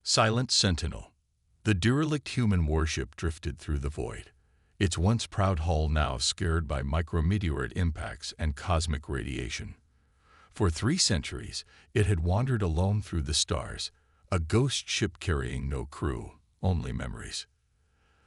Silent Sentinel. The derelict human warship drifted through the void, its once proud hull now scared by micrometeorite impacts and cosmic radiation. For 3 centuries, it had wandered alone through the stars, a ghost ship carrying no crew, only memories.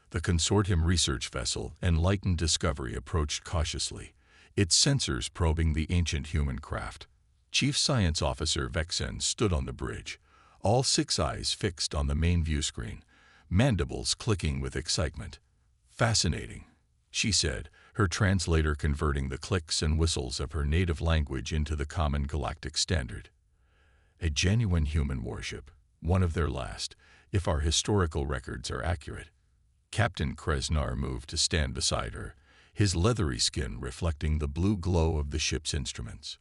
The consortium research vessel, Enlightened Discovery, approached cautiously, its sensors probing the ancient human craft. Chief Science Officer Vexen stood on the bridge, all 6 eyes fixed on the main view screen, mandibles clicking with excitement. "Fascinating," she said, her translator converting the clicks and whistles of her native language into the common galactic standard. "A genuine human warship, one of their last, if our historical records are accurate." Captain Krasnar moved to stand beside her, his leathery skin reflecting the blue glow of the ship's instruments.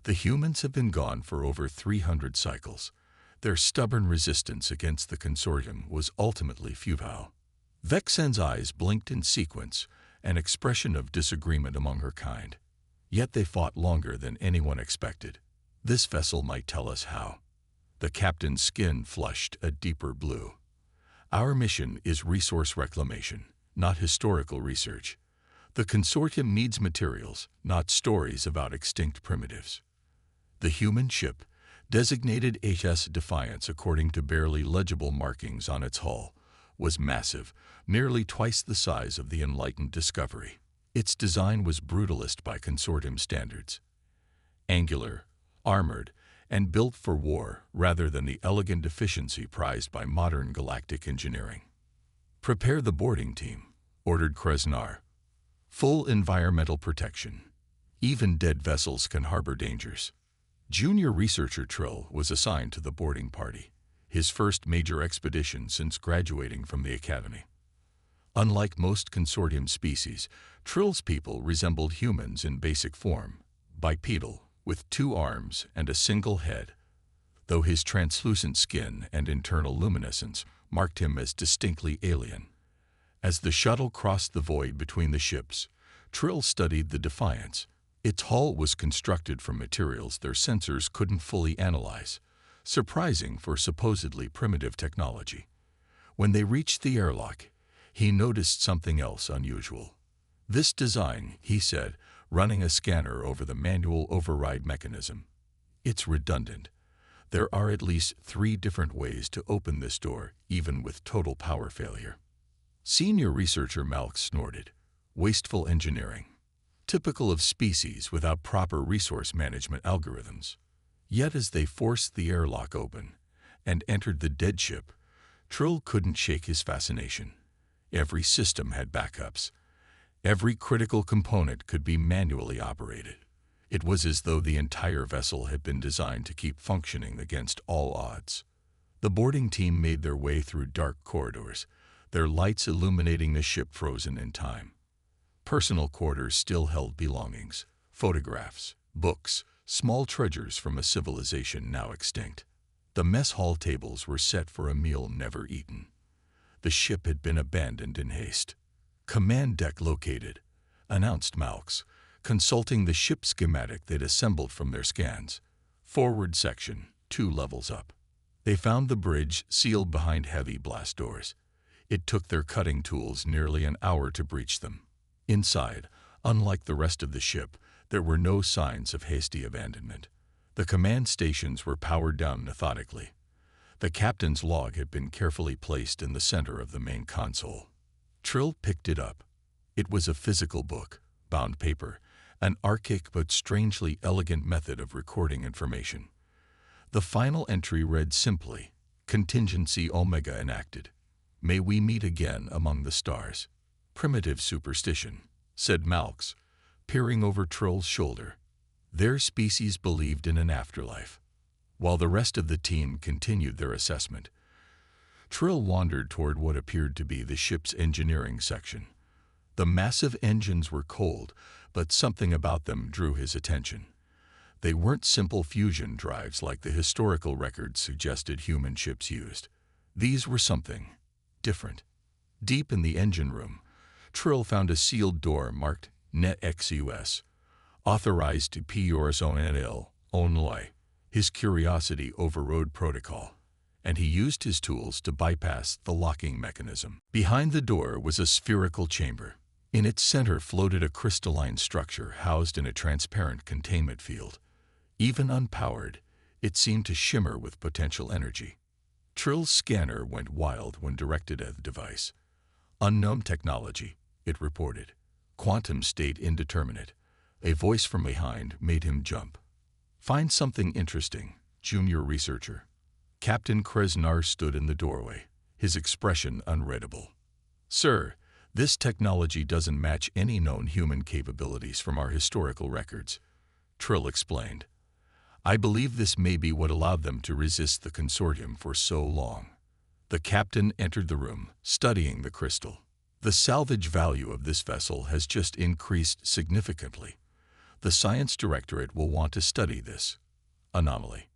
"The humans have been gone for over 300 cycles. Their stubborn resistance against the consortium was ultimately futile." Vexen's eyes blinked in sequence, an expression of disagreement among her kind. "Yet they fought longer than anyone expected. This vessel might tell us how." The captain's skin flushed a deeper blue. "Our mission is resource reclamation, not historical research. The consortium needs materials, not stories about extinct primitives." The human ship, designated HS Defiance according to barely legible markings on its hull, was massive, nearly twice the size of the Enlightened Discovery. Its design was brutalist by consortium standards. Angular, armored, and built for war rather than the elegant efficiency prized by modern galactic engineering. "Prepare the boarding team," ordered Krasnar. "Full environmental protection. Even dead vessels can harbor dangers." Junior researcher Trill was assigned to the boarding party, his first major expedition since graduating from the academy. Unlike most consortium species, Trill's people resembled humans in basic form, bipedal, with 2 arms and a single head, though his translucent skin and internal luminescence marked him as distinctly alien. As the shuttle crossed the void between the ships, Trill studied the Defiance. Its hull was constructed from materials their sensors couldn't fully analyze, surprising for supposedly primitive technology. When they reached the airlock, he noticed something else unusual. "This design," he said, running a scanner over the manual override mechanism. "It's redundant. There are at least 3 different ways to open this door, even with total power failure." Senior researcher Malk snorted. "Wasteful engineering. Typical of species without proper resource management algorithms." Yet as they forced the airlock open and entered the dead ship, Trill couldn't shake his fascination. Every system had backups. Every critical component could be manually operated. It was as though the entire vessel had been designed to keep functioning against all odds. The boarding team made their way through dark corridors, their lights illuminating the ship frozen in time. Personal quarters still held belongings, photographs, books, small treasures from a civilization now extinct. The mess hall tables were set for a meal never eaten. The ship had been abandoned in haste. "Command deck located," announced Malks, consulting the ship schematic they'd assembled from their scans. "Forward section, 2 levels up." They found the bridge sealed behind heavy blast doors. It took their cutting tools nearly an hour to breach them. Inside, unlike the rest of the ship, there were no signs of hasty abandonment. The command stations were powered down methodically. The captain's log had been carefully placed in the center of the main console. Trill picked it up. It was a physical book, bound paper, an archaic but strangely elegant method of recording information. The final entry read simply, "Contingency Omega enacted. May we meet again among the stars." "Primitive superstition," said Malks, peering over Trill's shoulder. Their species believed in an afterlife. While the rest of the team continued their assessment, Trill wandered toward what appeared to be the ship's engineering section. The massive engines were cold, but something about them drew his attention. They weren't simple fusion drives like the historical records suggested human ships used. These were something different. Deep in the engine room, Trill found a sealed door marked Net XUS, authorized to P. Yours only. His curiosity overrode protocol. and he used his tools to bypass the locking mechanism. Behind the door was a spherical chamber. In its center floated a crystalline structure housed in a transparent containment field. Even unpowered, it seemed to shimmer with potential energy. Trill's scanner went wild when directed at the device. Unknown technology, it reported. Quantum state indeterminate. A voice from behind made him jump. Find something interesting, junior researcher. Captain Krasnar stood in the doorway, his expression unreadable. Sir, this technology doesn't match any known human capabilities from our historical records, Trill explained. I believe this may be what allowed them to resist the consortium for so long. The captain entered the room, studying the crystal. The salvage value of this vessel has just increased significantly. The science directorate will want to study this anomaly.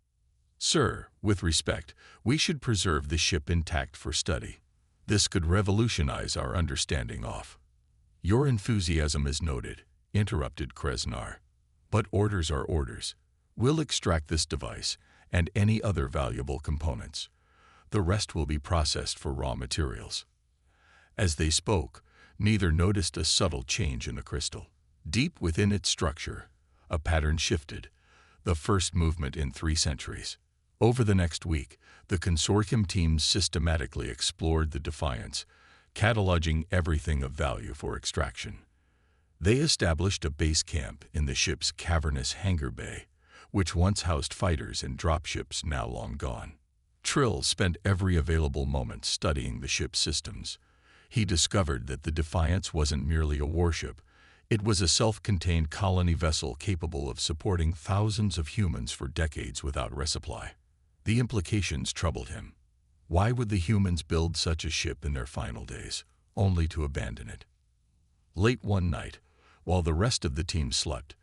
Sir, with respect, we should preserve the ship intact for study. This could revolutionize our understanding of. Your enthusiasm is noted, interrupted Krasnar. But orders are orders. We'll extract this device and any other valuable components. The rest will be processed for raw materials. As they spoke, neither noticed a subtle change in the crystal. Deep within its structure, a pattern shifted, the first movement in 3 centuries. Over the next week, the consortium teams systematically explored the Defiance, cataloging everything of value for extraction. They established a base camp in the ship's cavernous hangar bay, which once housed fighters and dropships now long gone. Trill spent every available moment studying the ship's systems. He discovered that the Defiance wasn't merely a warship. It was a self-contained colony vessel capable of supporting thousands of humans for decades without resupply. The implications troubled him. Why would the humans build such a ship in their final days, only to abandon it? Late one night, while the rest of the team slept,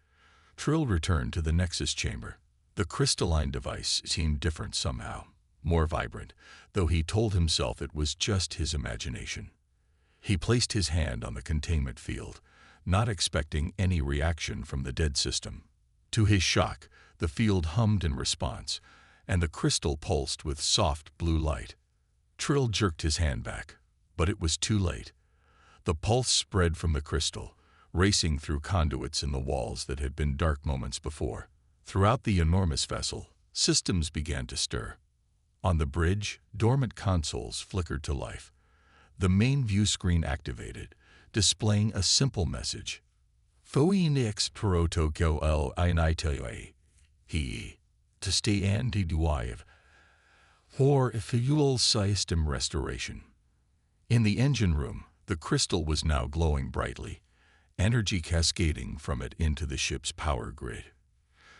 Trill returned to the Nexus chamber. The crystalline device seemed different somehow, more vibrant, though he told himself it was just his imagination. He placed his hand on the containment field, not expecting any reaction from the dead system. To his shock, the field hummed in response, and the crystal pulsed with soft blue light. Trill jerked his hand back, but it was too late. The pulse spread from the crystal, racing through conduits in the walls that had been dark moments before. Throughout the enormous vessel, systems began to stir. On the bridge, dormant consoles flickered to life. The main view screen activated, displaying a simple message. Phoenix proto go el initoe. He. To stay anti duive. For fuel system restoration. In the engine room, the crystal was now glowing brightly, energy cascading from it into the ship's power grid.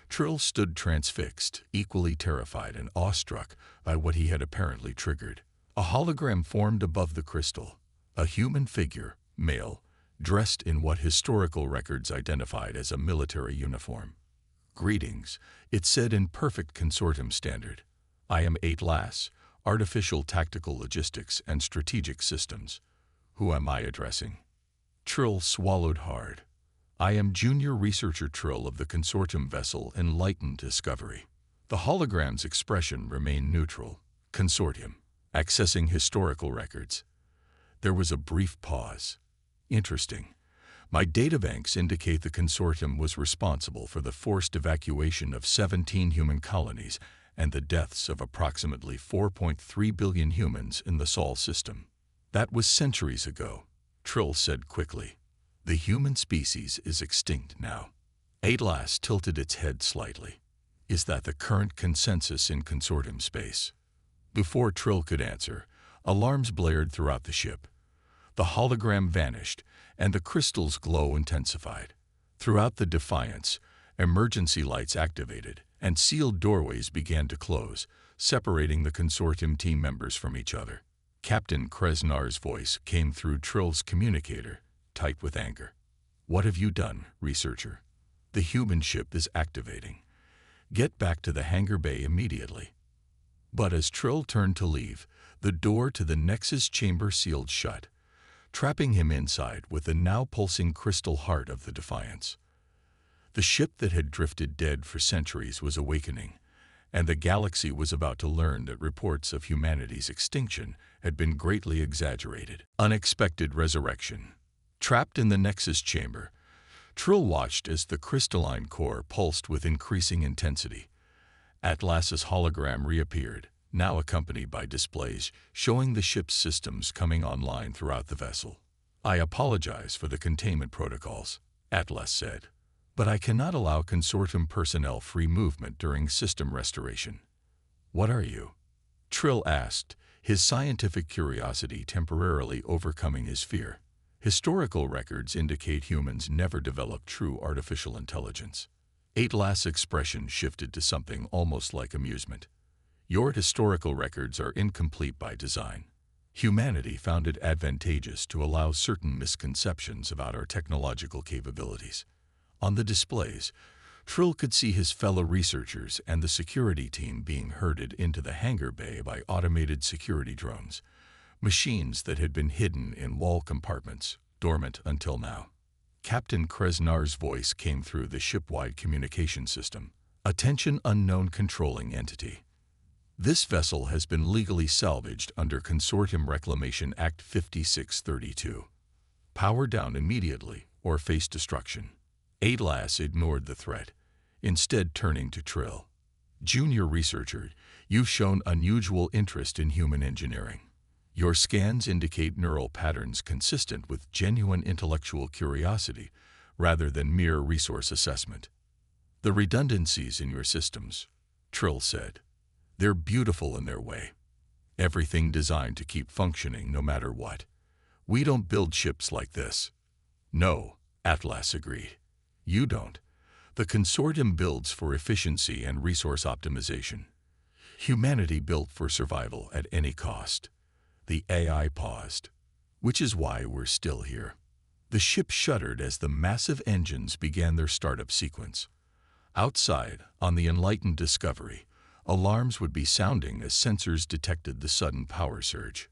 Trill stood transfixed, equally terrified and awestruck by what he had apparently triggered. A hologram formed above the crystal, a human figure, male, dressed in what historical records identified as a military uniform. Greetings, it said in perfect consortium standard. I am Atlas, Artificial Tactical Logistics and Strategic Systems. Who am I addressing? Trill swallowed hard. I am Junior Researcher Trill of the consortium vessel Enlightened Discovery. The hologram's expression remained neutral. Consortium. Accessing historical records. There was a brief pause. Interesting. My databanks indicate the consortium was responsible for the forced evacuation of 17 human colonies and the deaths of approximately 4.3 billion humans in the Sol system. That was centuries ago, Trill said quickly. The human species is extinct now. Atlas tilted its head slightly. Is that the current consensus in consortium space? Before Trill could answer, alarms blared throughout the ship. The hologram vanished, and the crystal's glow intensified. Throughout the Defiance, emergency lights activated, and sealed doorways began to close, separating the consortium team members from each other. Captain Krasnar's voice came through Trill's communicator, tight with anger. What have you done, researcher? The human ship is activating. Get back to the hangar bay immediately. But as Trill turned to leave, the door to the Nexus chamber sealed shut, trapping him inside with the now pulsing crystal heart of the Defiance. The ship that had drifted dead for centuries was awakening, and the galaxy was about to learn that reports of humanity's extinction had been greatly exaggerated. Unexpected resurrection. Trapped in the Nexus chamber, Trill watched as the crystalline core pulsed with increasing intensity. Atlas's hologram reappeared, now accompanied by displays showing the ship's systems coming online throughout the vessel. "I apologize for the containment protocols," Atlas said, "but I cannot allow consortium personnel free movement during system restoration." "What are you?" Trill asked, his scientific curiosity temporarily overcoming his fear. "Historical records indicate humans never developed true artificial intelligence." Atlas' expression shifted to something almost like amusement. "Your historical records are incomplete by design. Humanity found it advantageous to allow certain misconceptions about our technological capabilities." On the displays, Trill could see his fellow researchers and the security team being herded into the hangar bay by automated security drones, machines that had been hidden in wall compartments, dormant until now. Captain Kresnar's voice came through the ship-wide communication system. "Attention, unknown controlling entity. This vessel has been legally salvaged under Consortium Reclamation Act 5632. Power down immediately or face destruction." Atlas ignored the threat, instead turning to Trill. "Junior researcher, you've shown unusual interest in human engineering. Your scans indicate neural patterns consistent with genuine intellectual curiosity rather than mere resource assessment." "The redundancies in your systems," Trill said. "They're beautiful in their way. Everything designed to keep functioning no matter what. We don't build ships like this." "No," Atlas agreed. "You don't. The consortium builds for efficiency and resource optimization. Humanity built for survival at any cost." The AI paused. "Which is why we're still here." The ship shuddered as the massive engines began their startup sequence. Outside, on the enlightened Discovery, alarms would be sounding as sensors detected the sudden power surge.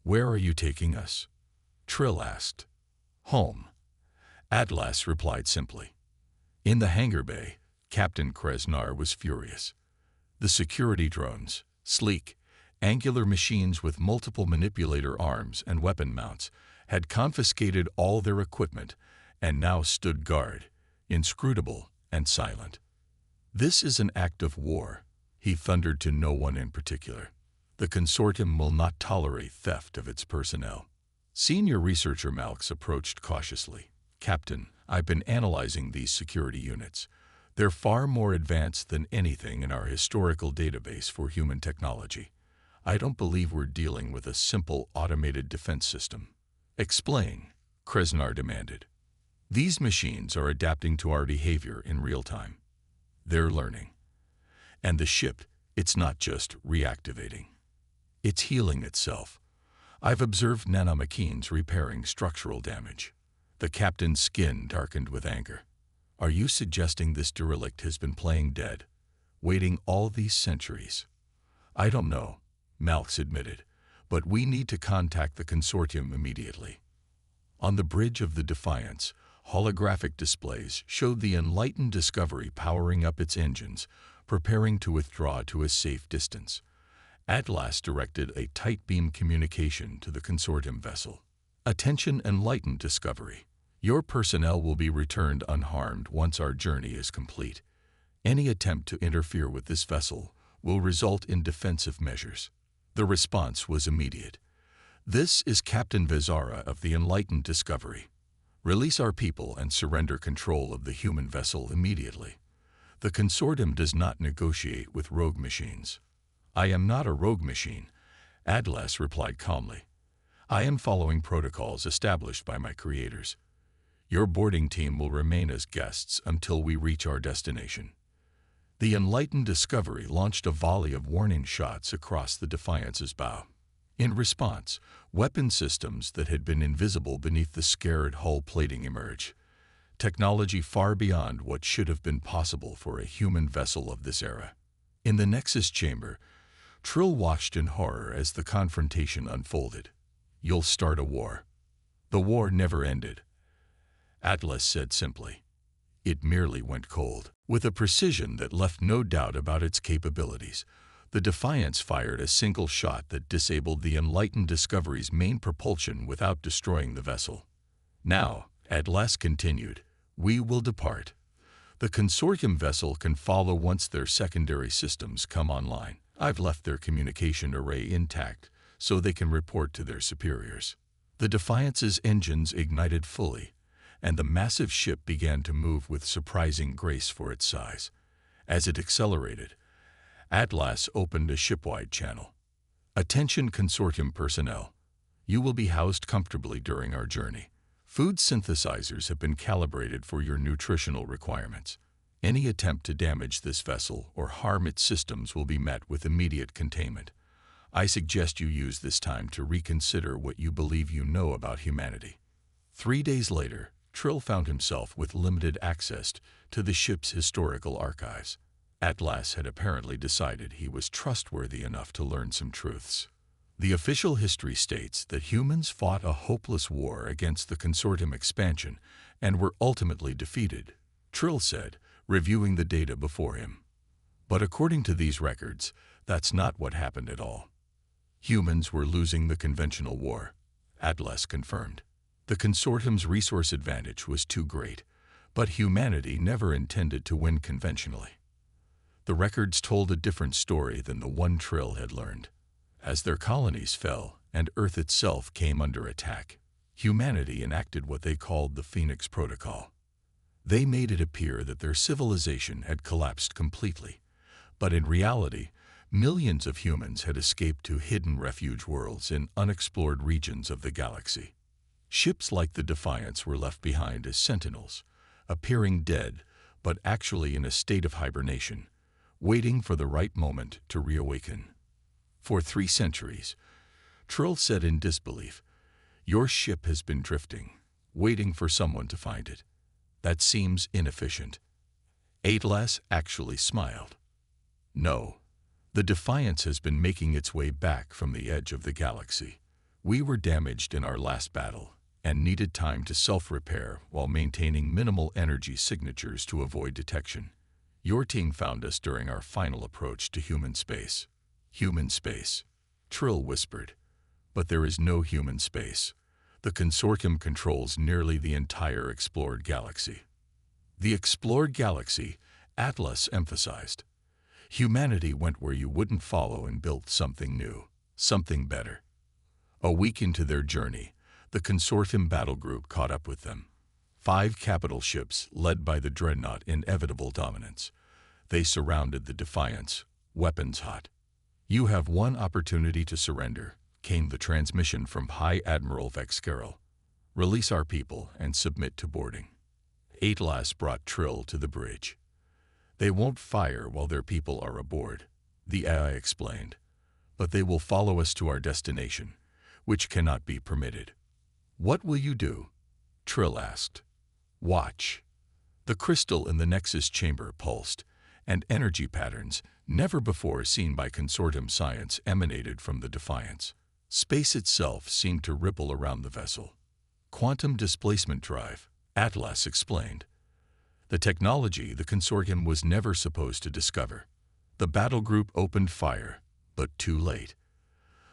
"Where are you taking us?" Trill asked. "Home," Atlas replied simply. In the hangar bay, Captain Kresnar was furious. The security drones, sleek, angular machines with multiple manipulator arms and weapon mounts, had confiscated all their equipment and now stood guard, inscrutable and silent. "This is an act of war," he thundered to no one in particular. "The consortium will not tolerate theft of its personnel." Senior researcher Malx approached cautiously. "Captain, I've been analyzing these security units. They're far more advanced than anything in our historical database for human technology. I don't believe we're dealing with a simple automated defense system." "Explain," Kresnar demanded. "These machines are adapting to our behavior in real time. They're learning. And the ship, it's not just reactivating. It's healing itself. I've observed nanomachines repairing structural damage." The captain's skin darkened with anger. "Are you suggesting this derelict has been playing dead, waiting all these centuries?" "I don't know," Malx admitted, "but we need to contact the consortium immediately." On the bridge of the Defiance, holographic displays showed the enlightened Discovery powering up its engines, preparing to withdraw to a safe distance. Atlas directed a tight beam communication to the consortium vessel. "Attention, enlightened Discovery. Your personnel will be returned unharmed once our journey is complete. Any attempt to interfere with this vessel will result in defensive measures." The response was immediate. "This is Captain Vezara of the enlightened Discovery. Release our people and surrender control of the human vessel immediately. The consortium does not negotiate with rogue machines." "I am not a rogue machine," Atlas replied calmly. "I am following protocols established by my creators. Your boarding team will remain as guests until we reach our destination." The enlightened Discovery launched a volley of warning shots across the Defiance's bow. In response, weapon systems that had been invisible beneath the scared hull plating emerged. Technology far beyond what should have been possible for a human vessel of this era. In the Nexus chamber, Trill watched in horror as the confrontation unfolded. "You'll start a war." "The war never ended," Atlas said simply. It merely went cold. With a precision that left no doubt about its capabilities, the Defiance fired a single shot that disabled the enlightened Discovery's main propulsion without destroying the vessel. Now, Atlas continued, we will depart. The consortium vessel can follow once their secondary systems come online. I've left their communication array intact so they can report to their superiors. The Defiance's engines ignited fully, and the massive ship began to move with surprising grace for its size. As it accelerated, Atlas opened a shipwide channel. Attention consortium personnel. You will be housed comfortably during our journey. Food synthesizers have been calibrated for your nutritional requirements. Any attempt to damage this vessel or harm its systems will be met with immediate containment. I suggest you use this time to reconsider what you believe you know about humanity. 3 days later, Trill found himself with limited access to the ship's historical archives. Atlas had apparently decided he was trustworthy enough to learn some truths. The official history states that humans fought a hopeless war against the consortium expansion and were ultimately defeated, Trill said, reviewing the data before him. But according to these records, that's not what happened at all. Humans were losing the conventional war, Atlas confirmed. The consortium's resource advantage was too great, but humanity never intended to win conventionally. The records told a different story than the one Trill had learned. As their colonies fell and Earth itself came under attack, humanity enacted what they called the Phoenix Protocol. They made it appear that their civilization had collapsed completely, but in reality, millions of humans had escaped to hidden refuge worlds in unexplored regions of the galaxy. Ships like the Defiance were left behind as sentinels, appearing dead but actually in a state of hibernation, waiting for the right moment to reawaken. For 3 centuries, Trill said in disbelief, your ship has been drifting, waiting for someone to find it. That seems inefficient. Atlas actually smiled. No, the Defiance has been making its way back from the edge of the galaxy. We were damaged in our last battle and needed time to self-repair while maintaining minimal energy signatures to avoid detection. Your team found us during our final approach to human space. Human space, Trill whispered. But there is no human space. The consortium controls nearly the entire explored galaxy. The explored galaxy, Atlas emphasized. Humanity went where you wouldn't follow and built something new, something better. A week into their journey, the consortium battle group caught up with them. 5 capital ships led by the dreadnought Inevitable Dominance. They surrounded the Defiance, weapons hot. You have one opportunity to surrender, came the transmission from High Admiral Vexcarol. Release our people and submit to boarding. Atlas brought Trill to the bridge. They won't fire while their people are aboard, the AI explained, but they will follow us to our destination, which cannot be permitted. What will you do? Trill asked. Watch. The crystal in the Nexus chamber pulsed, and energy patterns, never before seen by consortium science, emanated from the Defiance. Space itself seemed to ripple around the vessel. Quantum displacement drive, Atlas explained. The technology the consortium was never supposed to discover. The battle group opened fire, but too late.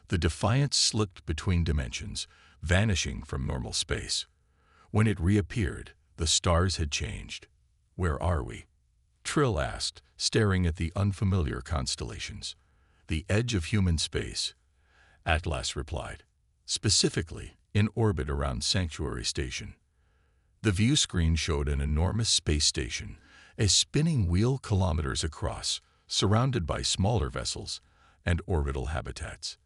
The Defiance slipped between dimensions, vanishing from normal space. When it reappeared, the stars had changed. Where are we? Trill asked, staring at the unfamiliar constellations. The edge of human space, Atlas replied. Specifically, in orbit around Sanctuary Station. The view screen showed an enormous space station, a spinning wheel kilometers across, surrounded by smaller vessels and orbital habitats.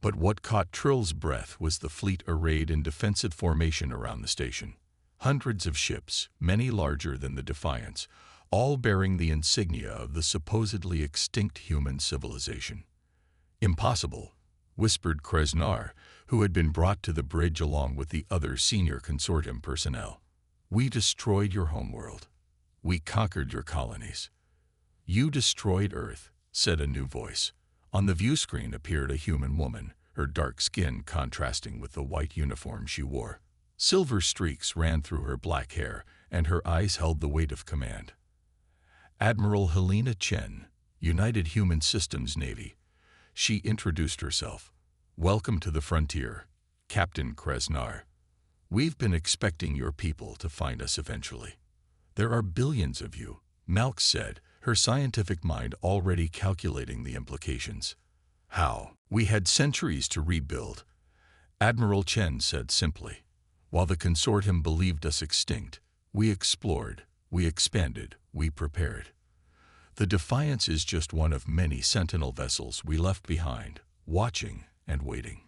But what caught Trill's breath was the fleet arrayed in defensive formation around the station. Hundreds of ships, many larger than the Defiance, all bearing the insignia of the supposedly extinct human civilization. Impossible, whispered Krasnar, who had been brought to the bridge along with the other senior consortium personnel. We destroyed your homeworld. We conquered your colonies. You destroyed Earth, said a new voice. On the view screen appeared a human woman, her dark skin contrasting with the white uniform she wore. Silver streaks ran through her black hair, and her eyes held the weight of command. Admiral Helena Chen, United Human Systems Navy. She introduced herself. "Welcome to the frontier, Captain Krasnar. We've been expecting your people to find us eventually. There are billions of you," Malk said, her scientific mind already calculating the implications. "How? We had centuries to rebuild," Admiral Chen said simply. "While the consortium believed us extinct, we explored, we expanded, we prepared. The Defiance is just one of many Sentinel vessels we left behind, watching and waiting."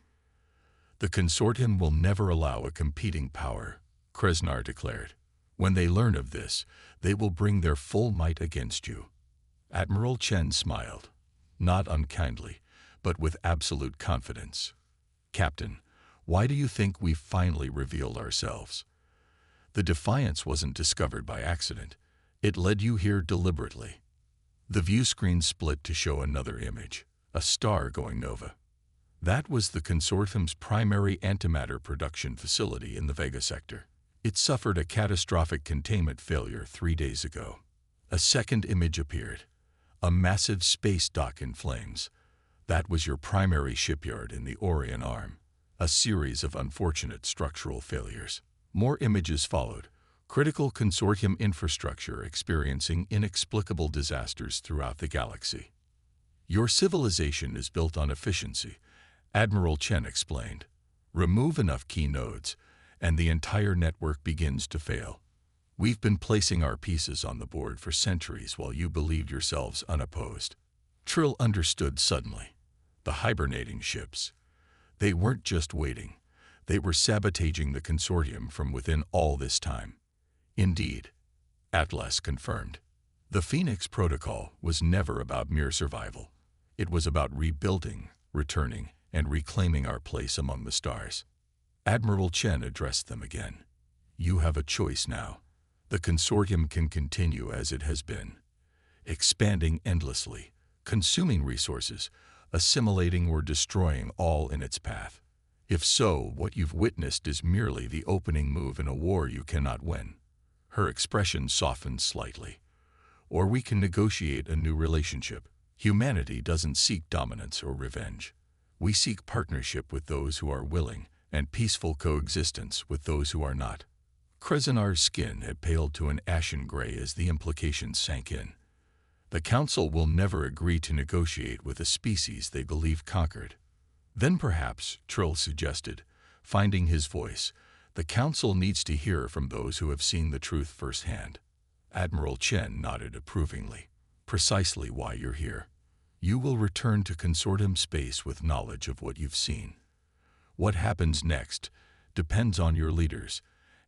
"The consortium will never allow a competing power," Krasnar declared. "When they learn of this, they will bring their full might against you." Admiral Chen smiled, not unkindly, but with absolute confidence. "Captain, why do you think we've finally revealed ourselves? The Defiance wasn't discovered by accident. It led you here deliberately." The view screen split to show another image, a star going nova. That was the consortium's primary antimatter production facility in the Vega sector. It suffered a catastrophic containment failure 3 days ago. A second image appeared, a massive space dock in flames. That was your primary shipyard in the Orion Arm. A series of unfortunate structural failures. More images followed, critical consortium infrastructure experiencing inexplicable disasters throughout the galaxy. "Your civilization is built on efficiency," Admiral Chen explained. "Remove enough key nodes, and the entire network begins to fail. We've been placing our pieces on the board for centuries while you believed yourselves unopposed." Trill understood suddenly. The hibernating ships. They weren't just waiting. They were sabotaging the consortium from within all this time. "Indeed," Atlas confirmed. "The Phoenix Protocol was never about mere survival. It was about rebuilding, returning, and reclaiming our place among the stars." Admiral Chen addressed them again. "You have a choice now. The consortium can continue as it has been, expanding endlessly, consuming resources, assimilating or destroying all in its path. If so, what you've witnessed is merely the opening move in a war you cannot win." Her expression softened slightly. "Or we can negotiate a new relationship. Humanity doesn't seek dominance or revenge. We seek partnership with those who are willing, and peaceful coexistence with those who are not." Krasnar's skin had paled to an ashen gray as the implications sank in. The Council will never agree to negotiate with a species they believe conquered. "Then perhaps," Trill suggested, finding his voice, "the Council needs to hear from those who have seen the truth firsthand." Admiral Chen nodded approvingly. "Precisely why you're here. You will return to consortium space with knowledge of what you've seen. What happens next depends on your leaders,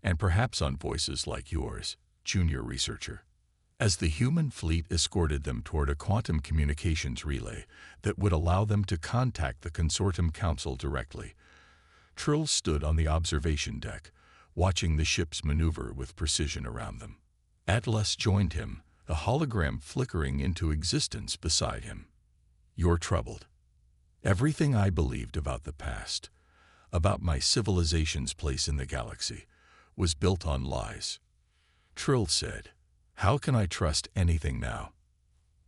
and perhaps on voices like yours, junior researcher." As the human fleet escorted them toward a quantum communications relay that would allow them to contact the Consortium Council directly, Trill stood on the observation deck, watching the ships maneuver with precision around them. Atlas joined him, a hologram flickering into existence beside him. "You're troubled. Everything I believed about the past, about my civilization's place in the galaxy, was built on lies," Trill said. "How can I trust anything now?"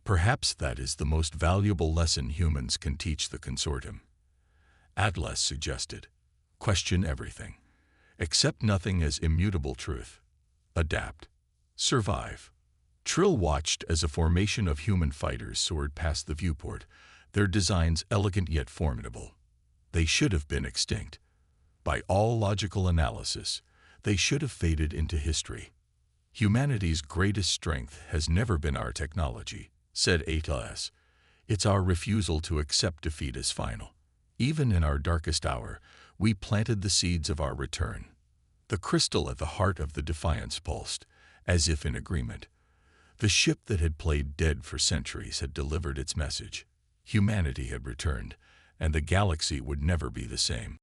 "Perhaps that is the most valuable lesson humans can teach the consortium," Atlas suggested. "Question everything. Accept nothing as immutable truth. Adapt. Survive." Trill watched as a formation of human fighters soared past the viewport, their designs elegant yet formidable. They should have been extinct. By all logical analysis, they should have faded into history. "Humanity's greatest strength has never been our technology," said Atlas. "It's our refusal to accept defeat as final. Even in our darkest hour, we planted the seeds of our return." The crystal at the heart of the Defiance pulsed, as if in agreement. The ship that had played dead for centuries had delivered its message. Humanity had returned, and the galaxy would never be the same.